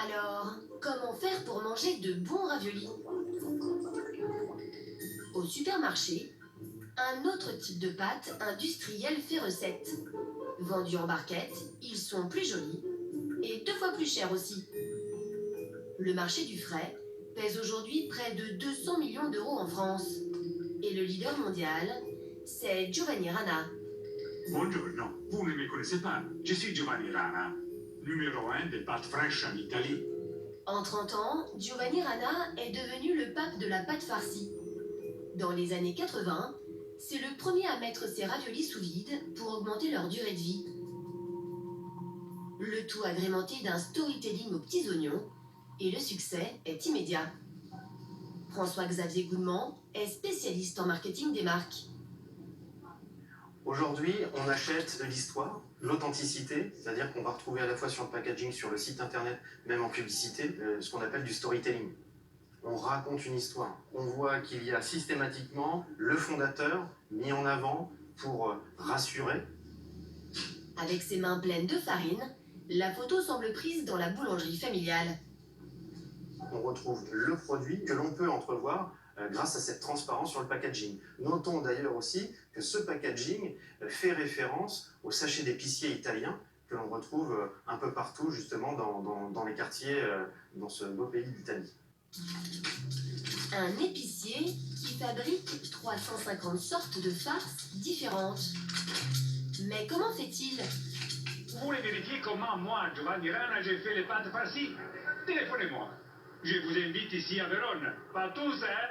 Alors, comment faire pour manger de bons raviolis? Au supermarché, un autre type de pâte industrielle fait recette. Vendus en barquette, ils sont plus jolis et 2 fois plus chers aussi. Le marché du frais pèse aujourd'hui près de 200 millions d'euros en France. Et le leader mondial, c'est Giovanni Rana. Buongiorno, vous ne me connaissez pas. Je suis Giovanni Rana, numéro 1 des pâtes fraîches en Italie. En 30 ans, Giovanni Rana est devenu le pape de la pâte farcie. Dans les années 80, c'est le premier à mettre ses raviolis sous vide pour augmenter leur durée de vie. Le tout agrémenté d'un storytelling aux petits oignons, et le succès est immédiat. François-Xavier Goudemont est spécialiste en marketing des marques. Aujourd'hui, on achète l'histoire, l'authenticité, c'est-à-dire qu'on va retrouver à la fois sur le packaging, sur le site internet, même en publicité, ce qu'on appelle du storytelling. On raconte une histoire. On voit qu'il y a systématiquement le fondateur mis en avant pour rassurer. Avec ses mains pleines de farine, la photo semble prise dans la boulangerie familiale. On retrouve le produit que l'on peut entrevoir grâce à cette transparence sur le packaging. Notons d'ailleurs aussi que ce packaging fait référence au sachet d'épicier italien que l'on retrouve un peu partout justement dans les quartiers dans ce beau pays d'Italie. Un épicier qui fabrique 350 sortes de farces différentes. Mais comment fait-il? Vous voulez vérifier comment moi, Giovanni Rana, j'ai fait les pâtes farcies? Téléphonez-moi. Je vous invite ici à Vérone. Pas tous, hein?